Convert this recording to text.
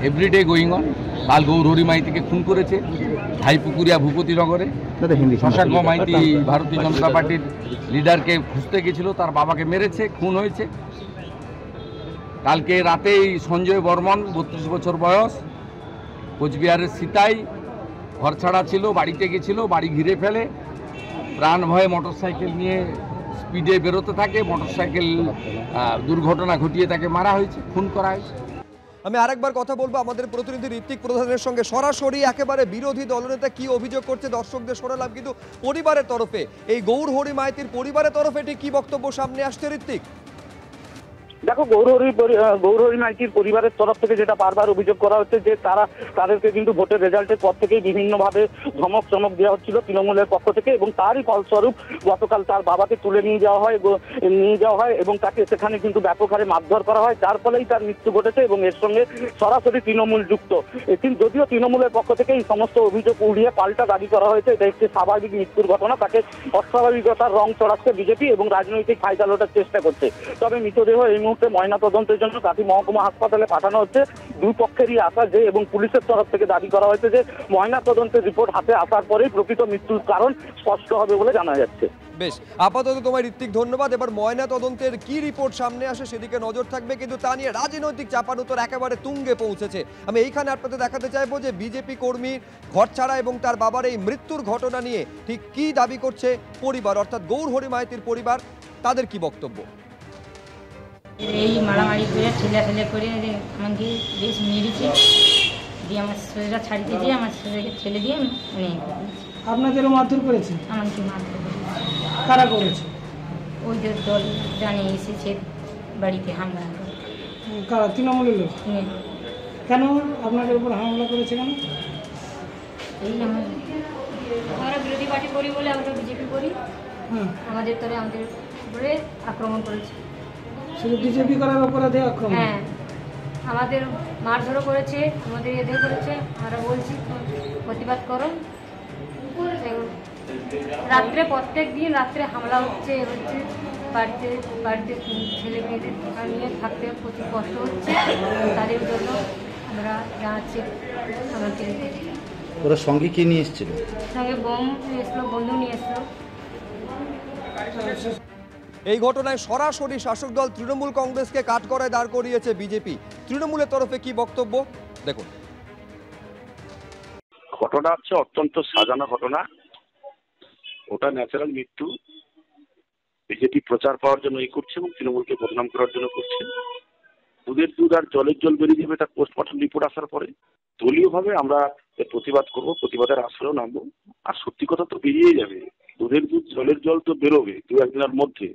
Everyday going on. কাল গৌরহরি মাইতিকে খুন করেছে ভাইপুকুরিয়া ভূপতিনগরে। শশাঙ্ক মাইতি ভারতীয় জনতা পার্টির লিডারকে খুঁজতে গেছিল, তার বাবাকে মেরেছে, খুন হয়েছে। কালকে রাতেই সঞ্জয় বর্মন 32 বছর বয়স, কোচবিহারের সীতাই, ঘর ছাড়া ছিল, বাড়িতে গেছিল, বাড়ি ঘিরে ফেলে, প্রাণ ভয়ে মোটরসাইকেল নিয়ে স্পিডে বেরোতে থাকে, মোটরসাইকেল দুর্ঘটনা ঘটিয়ে তাকে মারা হয়েছে, খুন করা হয়েছে। আমি আরেকবার কথা বলবো আমাদের প্রতিনিধি ঋত্বিক প্রধানের সঙ্গে, সরাসরি একেবারে বিরোধী দলনেতা কি অভিযোগ করছে দর্শকদের শোনালাম, কিন্তু পরিবারের তরফে এই গৌরহরি মাইতির পরিবারের তরফে ঠিক কি বক্তব্য সামনে আসছে ঋত্বিক? দেখো, গৌরহরি মাইতির পরিবারের তরফ থেকে যেটা বারবার অভিযোগ করা হচ্ছে যে তাদেরকে কিন্তু ভোটের রেজাল্টের পর থেকেই বিভিন্নভাবে ধমক চমক দেওয়া হচ্ছিল তৃণমূলের পক্ষ থেকে, এবং তারই ফলস্বরূপ গতকাল তার বাবাকে তুলে নিয়ে যাওয়া হয় এবং তাকে সেখানে কিন্তু ব্যাপক হারে মারধর করা হয়, যার ফলেই তার মৃত্যু ঘটেছে এবং এর সঙ্গে সরাসরি তৃণমূল যুক্ত। যদিও তৃণমূলের পক্ষ থেকে এই সমস্ত অভিযোগ উড়িয়ে পাল্টা দাবি করা হয়েছে এটা একটি স্বাভাবিক মৃত্যুর ঘটনা, তাকে অস্বাভাবিকতার রং চড়াচ্ছে বিজেপি এবং রাজনৈতিক ফায়দা লোটার চেষ্টা করছে। তবে মৃতদেহ এই মুহূর্তে ময়না তদন্তের জন্য কাঁথি মহকুমা হাসপাতালে পাঠানো হচ্ছে। দুই পক্ষেরই আশা যে, এবং পুলিশের তরফ থেকে দাবি করা হয়েছে যে ময়না তদন্তের রিপোর্ট হাতে আসার পরেই প্রকৃত মৃত্যুর কারণ স্পষ্ট হবে বলে জানা যাচ্ছে। বেশ, আপাতত তোমায় ঋত্বিক ধন্যবাদ। এবার ময়না তদন্তের কি রিপোর্ট সামনে আসে সেদিকে নজর থাকবে, কিন্তু তা নিয়ে রাজনৈতিক চাপানুতর একেবারে তুঙ্গে পৌঁছেছে। আমি এইখানে আপনাদের দেখাতে চাইবো যে বিজেপি কর্মীর ঘর ছাড়া এবং তার বাবার এই মৃত্যুর ঘটনা নিয়ে ঠিক কি দাবি করছে পরিবার, অর্থাৎ গৌরহরি মাইতির পরিবার, তাদের কি বক্তব্য। এই মারামারি করে ঠেলে করে আমাকে বেশ মেরেছে, দিয়ে আমার শরীরটা ছাড়িয়ে দিয়ে আমার শরীরকে ঠেলে দিয়ে মানে আপনাদেরও মারধর করেছে? আমাকে মারধর করেছে। কারা করেছে? ওই যে দল জানে এসেছে বাড়িতে হামলা করে। কারা? তৃণমূলের লোক? কেন আপনাদের উপর হামলা করেছে কেন? এই আমরা বিরোধী পার্টি করি বলে আমরা বিজেপি করি, আমাদের তরে আমাদের উপরে আক্রমণ করেছে। শুধু বিজেপি করার অপরাধে আক্রমণ? হ্যাঁ, আমাদের মারধরও করেছে, আমাদের এদের করেছে। আমরা বলছি প্রতিবাদ করো। রাত্রে প্রত্যেক দিন রাত্রে হামলা হচ্ছে বাড়িতে ছেলে মেয়েদের নিয়ে থাকতে প্রচুর কষ্ট হচ্ছে, তাদের জন্য আমরা জানাচ্ছি। আমাকে ওরা সঙ্গে কি নিয়ে এসেছিল? সঙ্গে বোম নিয়ে এসলো, বন্ধু নিয়ে এসলো। এই ঘটনায় সরাসরি শাসক দল তৃণমূল কংগ্রেসকে কাঠগড়ায় দাঁড় করিয়েছে বিজেপি। তৃণমূলের তরফে কি বক্তব্য দেখুন। ঘটনা হচ্ছে অত্যন্ত সাজানো ঘটনা, ওটা ন্যাচারাল মৃত্যু। বিজেপি প্রচার পাওয়ার জন্য এই করছে এবং তৃণমূলকে বদনাম করার জন্য করছে। দুধের দুধ আর জলের জল বেরিয়ে যাবে তার পোস্টমর্টম রিপোর্ট আসার পরে। দলীয়ভাবে আমরা প্রতিবাদ করব, প্রতিবাদের আসরেও নামবো। আর সত্যি কথা তো বেরিয়ে যাবে, দুধের দুধ জলের জল তো বেরোবে দু একদিনের মধ্যে।